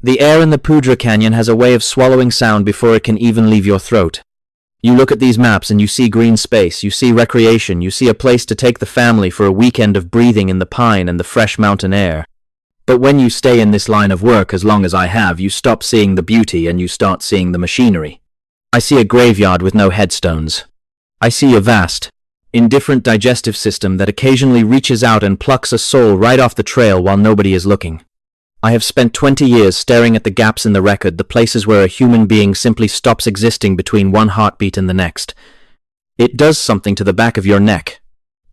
The air in the Poudre Canyon has a way of swallowing sound before it can even leave your throat. You look at these maps and you see green space, you see recreation, you see a place to take the family for a weekend of breathing in the pine and the fresh mountain air. But when you stay in this line of work as long as I have, you stop seeing the beauty and you start seeing the machinery. I see a graveyard with no headstones. I see a vast, indifferent digestive system that occasionally reaches out and plucks a soul right off the trail while nobody is looking. I have spent 20 years staring at the gaps in the record, the places where a human being simply stops existing between one heartbeat and the next. It does something to the back of your neck.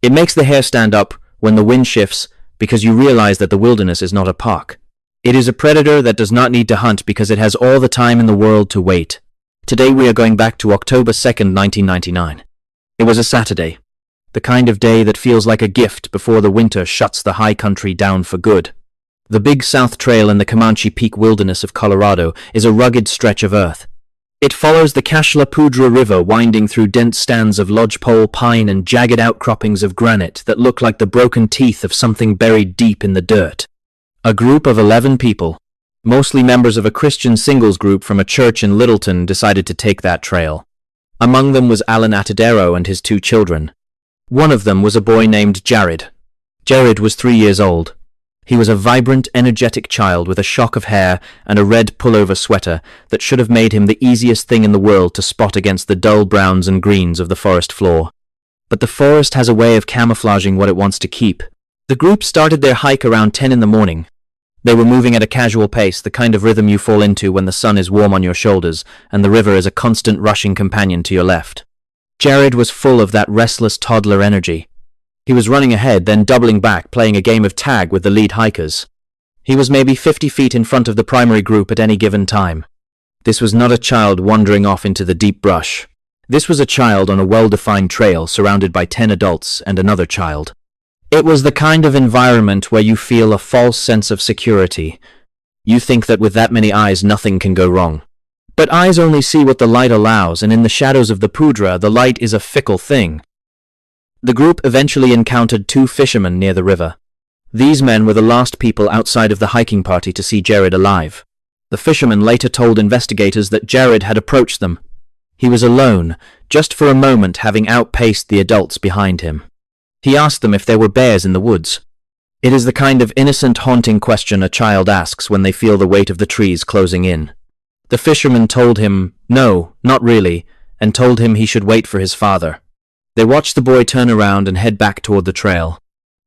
It makes the hair stand up when the wind shifts, because you realize that the wilderness is not a park. It is a predator that does not need to hunt because it has all the time in the world to wait. Today we are going back to October 2nd, 1999. It was a Saturday. The kind of day that feels like a gift before the winter shuts the high country down for good. The Big South Trail in the Comanche Peak Wilderness of Colorado is a rugged stretch of earth. It follows the Poudre River winding through dense stands of lodgepole pine and jagged outcroppings of granite that look like the broken teeth of something buried deep in the dirt. A group of 11 people, mostly members of a Christian singles group from a church in Littleton, decided to take that trail. Among them was Jaryd Atadero and his 2 children. One of them was a boy named Jaryd. Jaryd was 3 years old. He was a vibrant, energetic child with a shock of hair and a red pullover sweater that should have made him the easiest thing in the world to spot against the dull browns and greens of the forest floor. But the forest has a way of camouflaging what it wants to keep. The group started their hike around 10 in the morning. They were moving at a casual pace, the kind of rhythm you fall into when the sun is warm on your shoulders and the river is a constant rushing companion to your left. Jaryd was full of that restless toddler energy. He was running ahead, then doubling back, playing a game of tag with the lead hikers. He was maybe 50 feet in front of the primary group at any given time. This was not a child wandering off into the deep brush. This was a child on a well-defined trail surrounded by 10 adults and another child. It was the kind of environment where you feel a false sense of security. You think that with that many eyes nothing can go wrong. But eyes only see what the light allows, and in the shadows of the Poudre, the light is a fickle thing. The group eventually encountered 2 fishermen near the river. These men were the last people outside of the hiking party to see Jaryd alive. The fishermen later told investigators that Jaryd had approached them. He was alone, just for a moment, having outpaced the adults behind him. He asked them if there were bears in the woods. It is the kind of innocent, haunting question a child asks when they feel the weight of the trees closing in. The fishermen told him, no, not really, and told him he should wait for his father. They watched the boy turn around and head back toward the trail.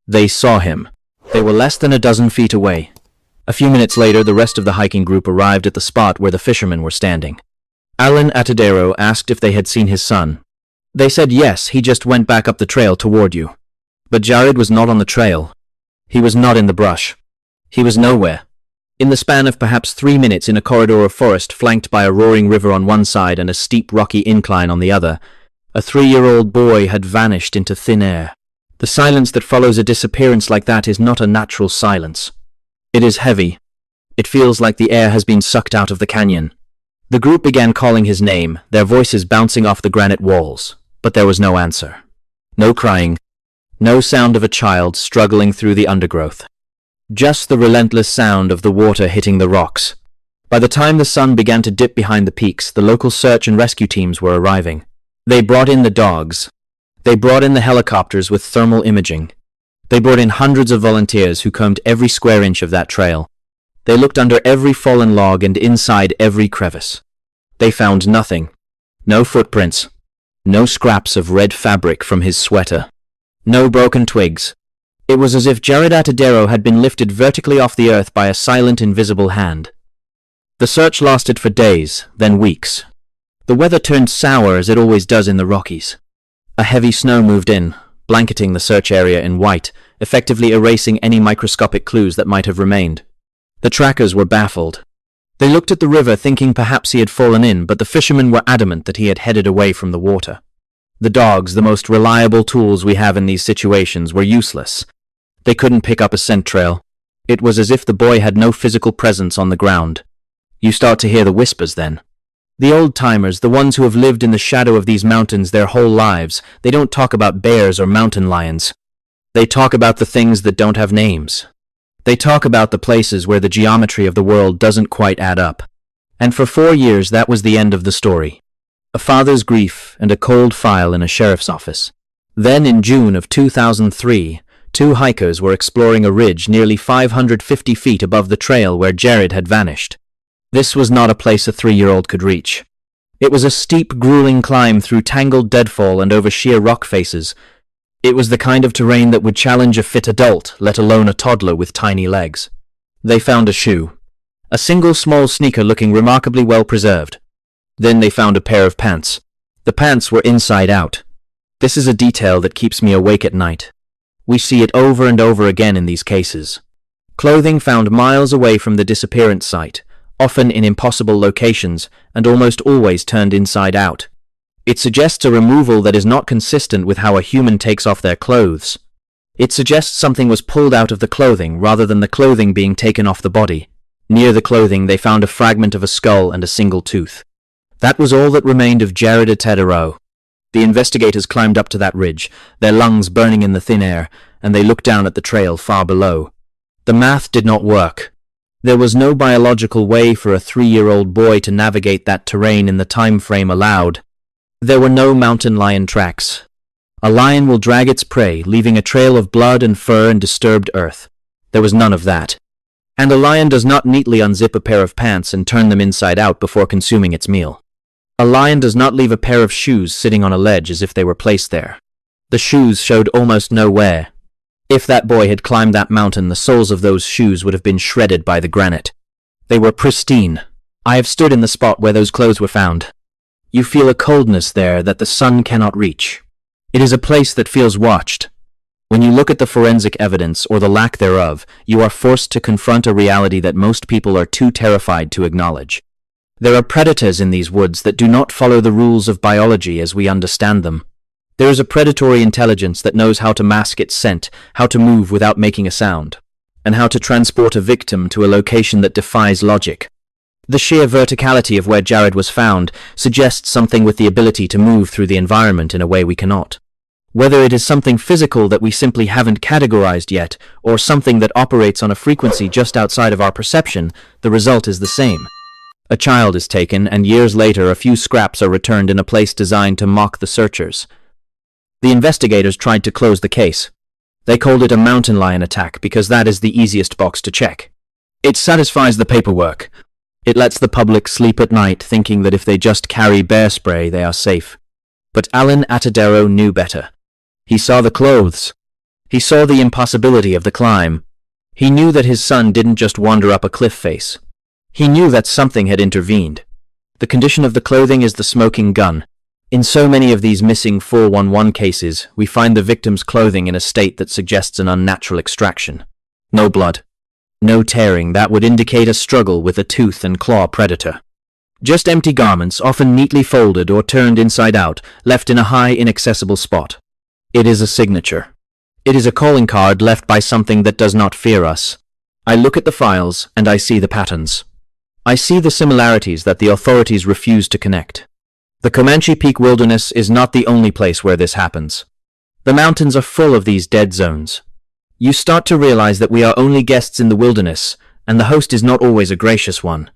They saw him. They were less than a dozen feet away. A few minutes later, the rest of the hiking group arrived at the spot where the fishermen were standing. Jaryd Atadero asked if they had seen his son. They said yes, he just went back up the trail toward you. But Jaryd was not on the trail. He was not in the brush. He was nowhere. In the span of perhaps 3 minutes, in a corridor of forest flanked by a roaring river on one side and a steep rocky incline on the other, a 3-year-old boy had vanished into thin air. The silence that follows a disappearance like that is not a natural silence. It is heavy. It feels like the air has been sucked out of the canyon. The group began calling his name, their voices bouncing off the granite walls, but there was no answer. No crying. No sound of a child struggling through the undergrowth. Just the relentless sound of the water hitting the rocks. By the time the sun began to dip behind the peaks, the local search and rescue teams were arriving. They brought in the dogs. They brought in the helicopters with thermal imaging. They brought in hundreds of volunteers who combed every square inch of that trail. They looked under every fallen log and inside every crevice. They found nothing. No footprints. No scraps of red fabric from his sweater. No broken twigs. It was as if Jaryd Atadero had been lifted vertically off the earth by a silent, invisible hand. The search lasted for days, then weeks. The weather turned sour as it always does in the Rockies. A heavy snow moved in, blanketing the search area in white, effectively erasing any microscopic clues that might have remained. The trackers were baffled. They looked at the river thinking perhaps he had fallen in, but the fishermen were adamant that he had headed away from the water. The dogs, the most reliable tools we have in these situations, were useless. They couldn't pick up a scent trail. It was as if the boy had no physical presence on the ground. You start to hear the whispers then. The old-timers, the ones who have lived in the shadow of these mountains their whole lives, they don't talk about bears or mountain lions. They talk about the things that don't have names. They talk about the places where the geometry of the world doesn't quite add up. And for 4 years that was the end of the story. A father's grief and a cold file in a sheriff's office. Then in June of 2003, 2 hikers were exploring a ridge nearly 550 feet above the trail where Jaryd had vanished. This was not a place a 3-year-old could reach. It was a steep, grueling climb through tangled deadfall and over sheer rock faces. It was the kind of terrain that would challenge a fit adult, let alone a toddler with tiny legs. They found a shoe. A single small sneaker looking remarkably well preserved. Then they found a pair of pants. The pants were inside out. This is a detail that keeps me awake at night. We see it over and over again in these cases. Clothing found miles away from the disappearance site, often in impossible locations, and almost always turned inside out. It suggests a removal that is not consistent with how a human takes off their clothes. It suggests something was pulled out of the clothing rather than the clothing being taken off the body. Near the clothing, they found a fragment of a skull and a single tooth. That was all that remained of Jaryd Atadero. The investigators climbed up to that ridge, their lungs burning in the thin air, and they looked down at the trail far below. The math did not work. There was no biological way for a 3-year-old boy to navigate that terrain in the time frame allowed. There were no mountain lion tracks. A lion will drag its prey, leaving a trail of blood and fur and disturbed earth. There was none of that. And a lion does not neatly unzip a pair of pants and turn them inside out before consuming its meal. A lion does not leave a pair of shoes sitting on a ledge as if they were placed there. The shoes showed almost no wear. If that boy had climbed that mountain, the soles of those shoes would have been shredded by the granite. They were pristine. I have stood in the spot where those clothes were found. You feel a coldness there that the sun cannot reach. It is a place that feels watched. When you look at the forensic evidence, or the lack thereof, you are forced to confront a reality that most people are too terrified to acknowledge. There are predators in these woods that do not follow the rules of biology as we understand them. There is a predatory intelligence that knows how to mask its scent, how to move without making a sound, and how to transport a victim to a location that defies logic. The sheer verticality of where Jaryd was found suggests something with the ability to move through the environment in a way we cannot. Whether it is something physical that we simply haven't categorized yet, or something that operates on a frequency just outside of our perception, the result is the same. A child is taken, and years later a few scraps are returned in a place designed to mock the searchers. The investigators tried to close the case. They called it a mountain lion attack because that is the easiest box to check. It satisfies the paperwork. It lets the public sleep at night thinking that if they just carry bear spray they are safe. But Jaryd Atadero knew better. He saw the clothes. He saw the impossibility of the climb. He knew that his son didn't just wander up a cliff face. He knew that something had intervened. The condition of the clothing is the smoking gun. In so many of these missing 411 cases, we find the victim's clothing in a state that suggests an unnatural extraction. No blood. No tearing that would indicate a struggle with a tooth and claw predator. Just empty garments, often neatly folded or turned inside out, left in a high, inaccessible spot. It is a signature. It is a calling card left by something that does not fear us. I look at the files, and I see the patterns. I see the similarities that the authorities refuse to connect. The Comanche Peak Wilderness is not the only place where this happens. The mountains are full of these dead zones. You start to realize that we are only guests in the wilderness, and the host is not always a gracious one.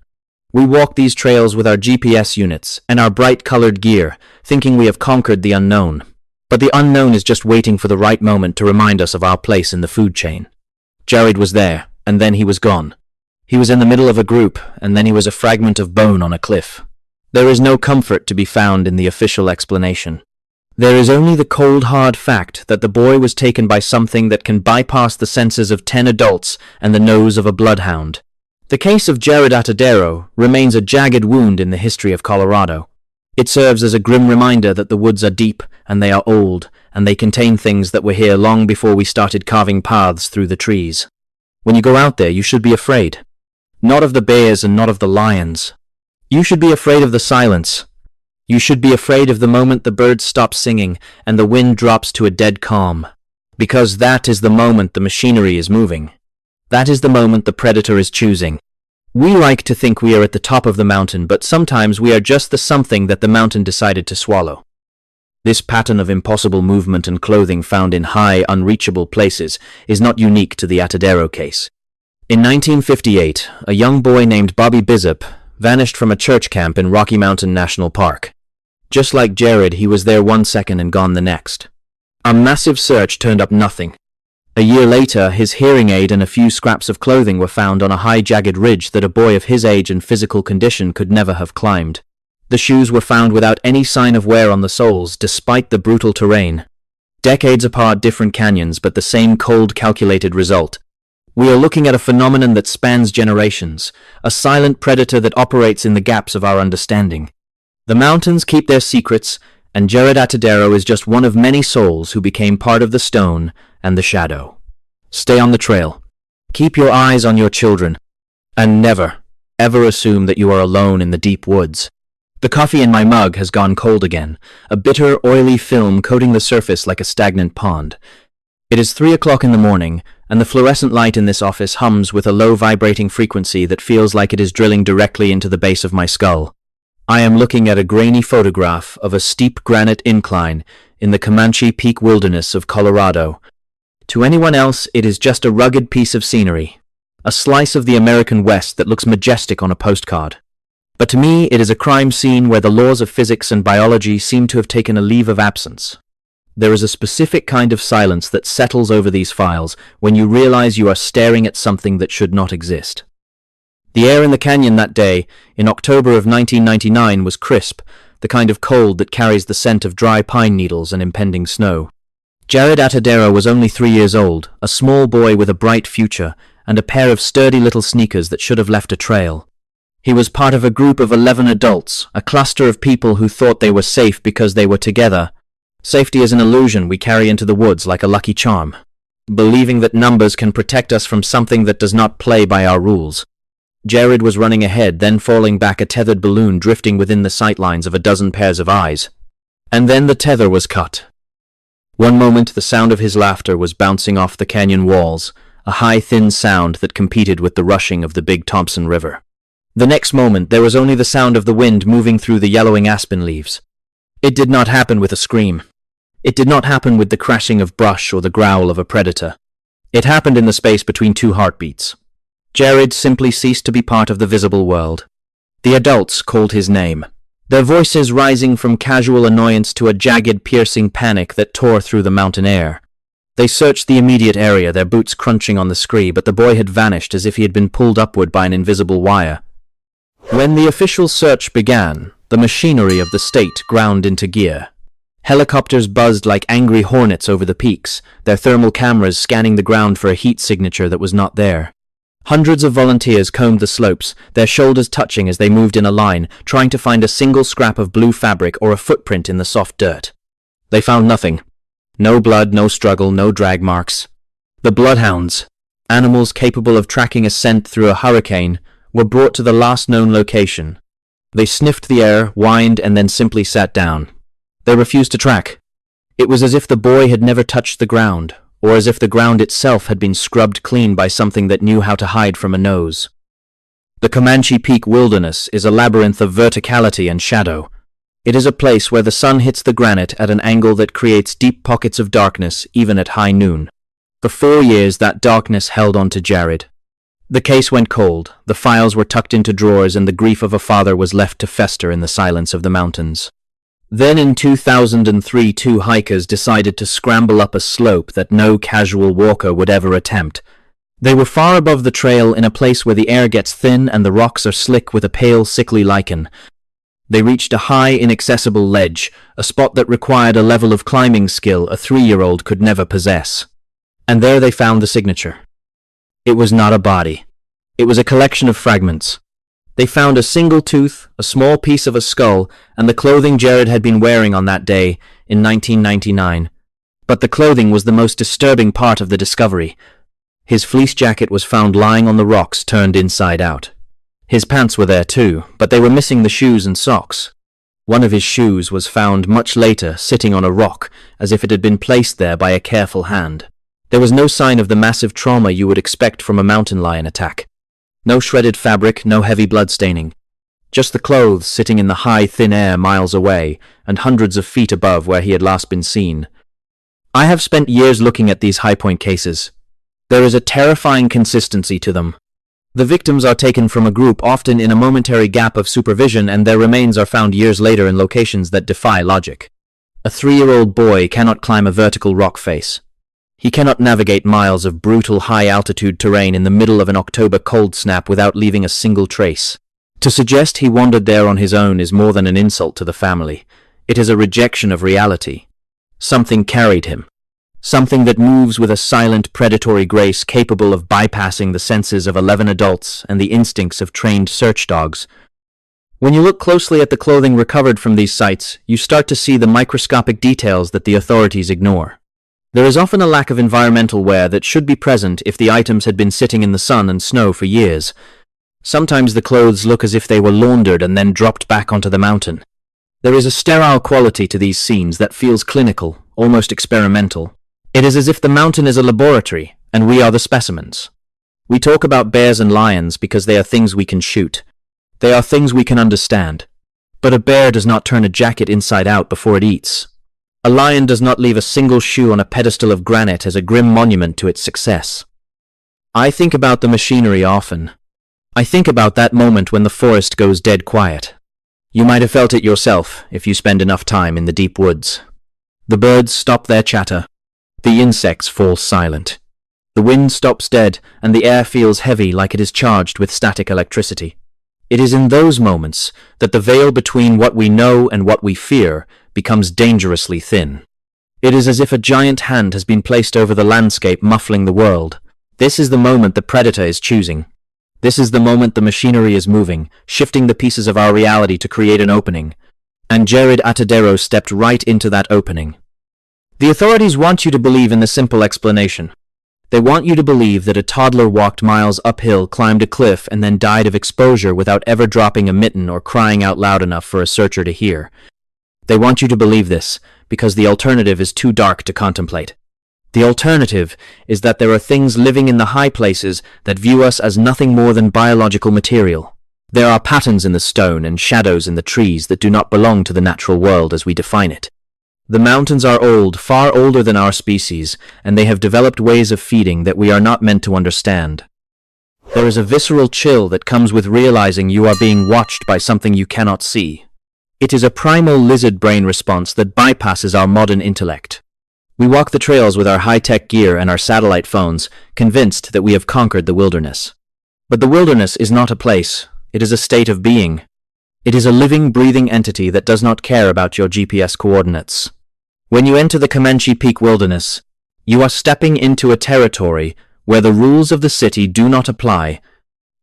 We walk these trails with our GPS units and our bright-colored gear, thinking we have conquered the unknown. But the unknown is just waiting for the right moment to remind us of our place in the food chain. Jaryd was there, and then he was gone. He was in the middle of a group, and then he was a fragment of bone on a cliff. There is no comfort to be found in the official explanation. There is only the cold, hard fact that the boy was taken by something that can bypass the senses of 10 adults and the nose of a bloodhound. The case of Jaryd Atadero remains a jagged wound in the history of Colorado. It serves as a grim reminder that the woods are deep, and they are old, and they contain things that were here long before we started carving paths through the trees. When you go out there, you should be afraid. Not of the bears and not of the lions. You should be afraid of the silence. You should be afraid of the moment the birds stop singing and the wind drops to a dead calm. Because that is the moment the machinery is moving. That is the moment the predator is choosing. We like to think we are at the top of the mountain, but sometimes we are just the something that the mountain decided to swallow. This pattern of impossible movement and clothing found in high, unreachable places is not unique to the Atadero case. In 1958, a young boy named Bobby Bizup vanished from a church camp in Rocky Mountain National Park. Just like Jaryd, he was there 1 second and gone the next. A massive search turned up nothing. A year later, his hearing aid and a few scraps of clothing were found on a high jagged ridge that a boy of his age and physical condition could never have climbed. The shoes were found without any sign of wear on the soles, despite the brutal terrain. Decades apart, different canyons, but the same cold, calculated result. We are looking at a phenomenon that spans generations, a silent predator that operates in the gaps of our understanding. The mountains keep their secrets, and Jaryd Atadero is just one of many souls who became part of the stone and the shadow. Stay on the trail. Keep your eyes on your children, and never, ever assume that you are alone in the deep woods. The coffee in my mug has gone cold again, a bitter, oily film coating the surface like a stagnant pond. It is 3 o'clock in the morning, and the fluorescent light in this office hums with a low vibrating frequency that feels like it is drilling directly into the base of my skull. I am looking at a grainy photograph of a steep granite incline in the Comanche Peak Wilderness of Colorado. To anyone else, it is just a rugged piece of scenery, a slice of the American West that looks majestic on a postcard. But to me, it is a crime scene where the laws of physics and biology seem to have taken a leave of absence. There is a specific kind of silence that settles over these files when you realize you are staring at something that should not exist. The air in the canyon that day, in October of 1999, was crisp, the kind of cold that carries the scent of dry pine needles and impending snow. Jaryd Atadero was only 3 years old, a small boy with a bright future, and a pair of sturdy little sneakers that should have left a trail. He was part of a group of 11 adults, a cluster of people who thought they were safe because they were together. Safety is an illusion we carry into the woods like a lucky charm, believing that numbers can protect us from something that does not play by our rules. Jaryd was running ahead, then falling back, a tethered balloon drifting within the sightlines of a dozen pairs of eyes. And then the tether was cut. One moment the sound of his laughter was bouncing off the canyon walls, a high, thin sound that competed with the rushing of the Big Thompson River. The next moment there was only the sound of the wind moving through the yellowing aspen leaves. It did not happen with a scream. It did not happen with the crashing of brush or the growl of a predator. It happened in the space between two heartbeats. Jaryd simply ceased to be part of the visible world. The adults called his name, their voices rising from casual annoyance to a jagged, piercing panic that tore through the mountain air. They searched the immediate area, their boots crunching on the scree, but the boy had vanished as if he had been pulled upward by an invisible wire. When the official search began, the machinery of the state ground into gear. Helicopters buzzed like angry hornets over the peaks, their thermal cameras scanning the ground for a heat signature that was not there. Hundreds of volunteers combed the slopes, their shoulders touching as they moved in a line, trying to find a single scrap of blue fabric or a footprint in the soft dirt. They found nothing. No blood, no struggle, no drag marks. The bloodhounds, animals capable of tracking a scent through a hurricane, were brought to the last known location. They sniffed the air, whined, and then simply sat down. They refused to track. It was as if the boy had never touched the ground, or as if the ground itself had been scrubbed clean by something that knew how to hide from a nose. The Comanche Peak Wilderness is a labyrinth of verticality and shadow. It is a place where the sun hits the granite at an angle that creates deep pockets of darkness even at high noon. For 4 years that darkness held on to Jaryd. The case went cold, the files were tucked into drawers, and the grief of a father was left to fester in the silence of the mountains. Then in 2003, 2 hikers decided to scramble up a slope that no casual walker would ever attempt. They were far above the trail, in a place where the air gets thin and the rocks are slick with a pale, sickly lichen. They reached a high, inaccessible ledge, a spot that required a level of climbing skill a 3-year-old could never possess. And there they found the signature. It was not a body. It was a collection of fragments. They found a single tooth, a small piece of a skull, and the clothing Jaryd had been wearing on that day in 1999. But the clothing was the most disturbing part of the discovery. His fleece jacket was found lying on the rocks, turned inside out. His pants were there too, but they were missing the shoes and socks. One of his shoes was found much later, sitting on a rock, as if it had been placed there by a careful hand. There was no sign of the massive trauma you would expect from a mountain lion attack. No shredded fabric, no heavy blood staining. Just the clothes sitting in the high, thin air miles away, and hundreds of feet above where he had last been seen. I have spent years looking at these high-point cases. There is a terrifying consistency to them. The victims are taken from a group, often in a momentary gap of supervision, and their remains are found years later in locations that defy logic. A 3-year-old boy cannot climb a vertical rock face. He cannot navigate miles of brutal high-altitude terrain in the middle of an October cold snap without leaving a single trace. To suggest he wandered there on his own is more than an insult to the family. It is a rejection of reality. Something carried him. Something that moves with a silent, predatory grace capable of bypassing the senses of 11 adults and the instincts of trained search dogs. When you look closely at the clothing recovered from these sites, you start to see the microscopic details that the authorities ignore. There is often a lack of environmental wear that should be present if the items had been sitting in the sun and snow for years. Sometimes the clothes look as if they were laundered and then dropped back onto the mountain. There is a sterile quality to these scenes that feels clinical, almost experimental. It is as if the mountain is a laboratory, and we are the specimens. We talk about bears and lions because they are things we can shoot. They are things we can understand. But a bear does not turn a jacket inside out before it eats. A lion does not leave a single shoe on a pedestal of granite as a grim monument to its success. I think about the machinery often. I think about that moment when the forest goes dead quiet. You might have felt it yourself if you spend enough time in the deep woods. The birds stop their chatter. The insects fall silent. The wind stops dead, and the air feels heavy like it is charged with static electricity. It is in those moments that the veil between what we know and what we fear becomes dangerously thin. It is as if a giant hand has been placed over the landscape, muffling the world. This is the moment the predator is choosing. This is the moment the machinery is moving, shifting the pieces of our reality to create an opening. And Jaryd Atadero stepped right into that opening. The authorities want you to believe in the simple explanation. They want you to believe that a toddler walked miles uphill, climbed a cliff, and then died of exposure without ever dropping a mitten or crying out loud enough for a searcher to hear. They want you to believe this because the alternative is too dark to contemplate. The alternative is that there are things living in the high places that view us as nothing more than biological material. There are patterns in the stone and shadows in the trees that do not belong to the natural world as we define it. The mountains are old, far older than our species, and they have developed ways of feeding that we are not meant to understand. There is a visceral chill that comes with realizing you are being watched by something you cannot see. It is a primal lizard brain response that bypasses our modern intellect. We walk the trails with our high-tech gear and our satellite phones, convinced that we have conquered the wilderness. But the wilderness is not a place, it is a state of being. It is a living, breathing entity that does not care about your GPS coordinates. When you enter the Comanche Peak Wilderness, you are stepping into a territory where the rules of the city do not apply.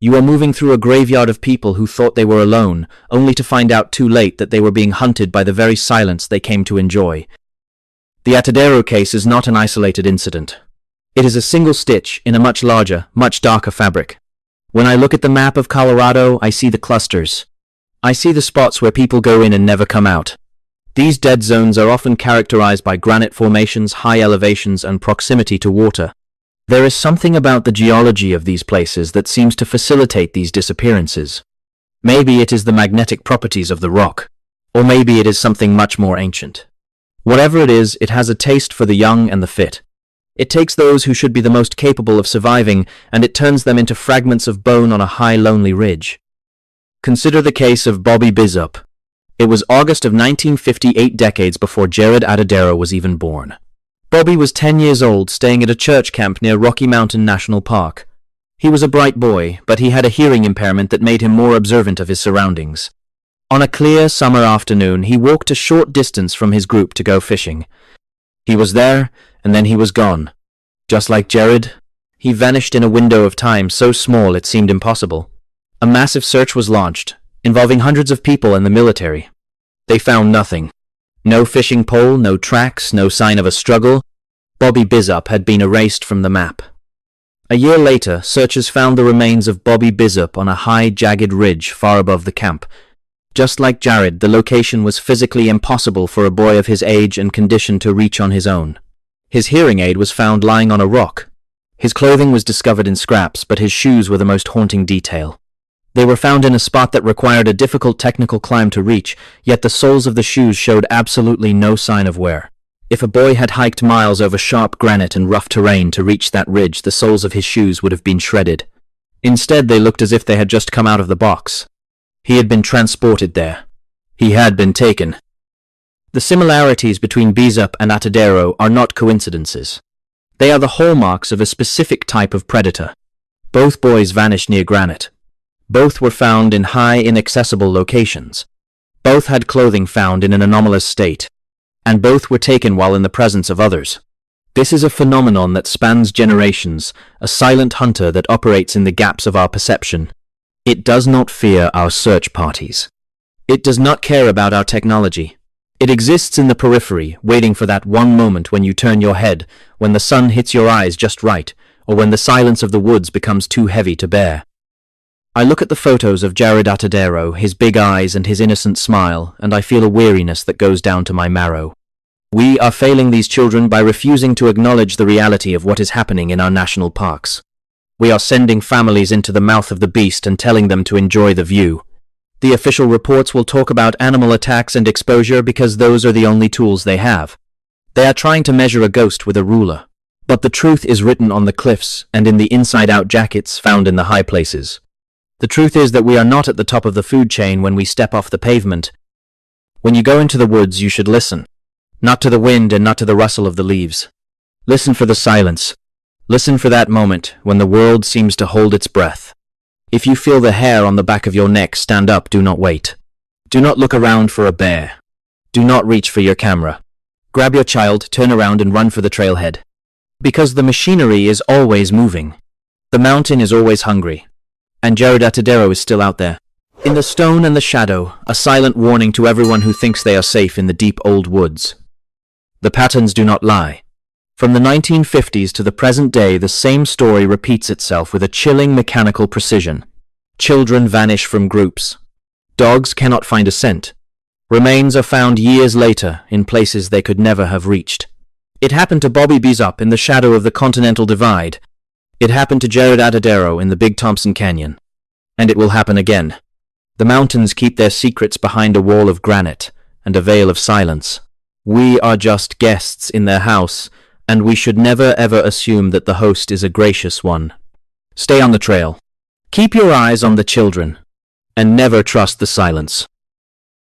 You are moving through a graveyard of people who thought they were alone, only to find out too late that they were being hunted by the very silence they came to enjoy. The Atadero case is not an isolated incident. It is a single stitch in a much larger, much darker fabric. When I look at the map of Colorado, I see the clusters. I see the spots where people go in and never come out. These dead zones are often characterized by granite formations, high elevations, and proximity to water. There is something about the geology of these places that seems to facilitate these disappearances. Maybe it is the magnetic properties of the rock, or maybe it is something much more ancient. Whatever it is, it has a taste for the young and the fit. It takes those who should be the most capable of surviving, and it turns them into fragments of bone on a high, lonely ridge. Consider the case of Bobby Bizup. It was August of 1958, decades before Jaryd Atadero was even born. Bobby was 10 years old, staying at a church camp near Rocky Mountain National Park. He was a bright boy, but he had a hearing impairment that made him more observant of his surroundings. On a clear summer afternoon, he walked a short distance from his group to go fishing. He was there, and then he was gone. Just like Jaryd, he vanished in a window of time so small it seemed impossible. A massive search was launched, involving hundreds of people and the military. They found nothing. No fishing pole, no tracks, no sign of a struggle. Bobby Bizup had been erased from the map. A year later, searchers found the remains of Bobby Bizup on a high, jagged ridge far above the camp. Just like Jaryd, the location was physically impossible for a boy of his age and condition to reach on his own. His hearing aid was found lying on a rock. His clothing was discovered in scraps, but his shoes were the most haunting detail. They were found in a spot that required a difficult technical climb to reach, yet the soles of the shoes showed absolutely no sign of wear. If a boy had hiked miles over sharp granite and rough terrain to reach that ridge, the soles of his shoes would have been shredded. Instead, they looked as if they had just come out of the box. He had been transported there. He had been taken. The similarities between Bizup and Atadero are not coincidences. They are the hallmarks of a specific type of predator. Both boys vanished near granite. Both were found in high, inaccessible locations. Both had clothing found in an anomalous state. And both were taken while in the presence of others. This is a phenomenon that spans generations, a silent hunter that operates in the gaps of our perception. It does not fear our search parties. It does not care about our technology. It exists in the periphery, waiting for that one moment when you turn your head, when the sun hits your eyes just right, or when the silence of the woods becomes too heavy to bear. I look at the photos of Jaryd Atadero, his big eyes and his innocent smile, and I feel a weariness that goes down to my marrow. We are failing these children by refusing to acknowledge the reality of what is happening in our national parks. We are sending families into the mouth of the beast and telling them to enjoy the view. The official reports will talk about animal attacks and exposure because those are the only tools they have. They are trying to measure a ghost with a ruler. But the truth is written on the cliffs and in the inside-out jackets found in the high places. The truth is that we are not at the top of the food chain when we step off the pavement. When you go into the woods, you should listen. Not to the wind and not to the rustle of the leaves. Listen for the silence. Listen for that moment when the world seems to hold its breath. If you feel the hair on the back of your neck stand up, do not wait. Do not look around for a bear. Do not reach for your camera. Grab your child, turn around and run for the trailhead. Because the machinery is always moving. The mountain is always hungry. And Jaryd Atadero is still out there. In the stone and the shadow, a silent warning to everyone who thinks they are safe in the deep old woods. The patterns do not lie. From the 1950s to the present day, the same story repeats itself with a chilling mechanical precision. Children vanish from groups. Dogs cannot find a scent. Remains are found years later in places they could never have reached. It happened to Bobby Bizup in the shadow of the Continental Divide. It happened to Jaryd Atadero in the Big Thompson Canyon. And it will happen again. The mountains keep their secrets behind a wall of granite and a veil of silence. We are just guests in their house, and we should never ever assume that the host is a gracious one. Stay on the trail. Keep your eyes on the children, and never trust the silence.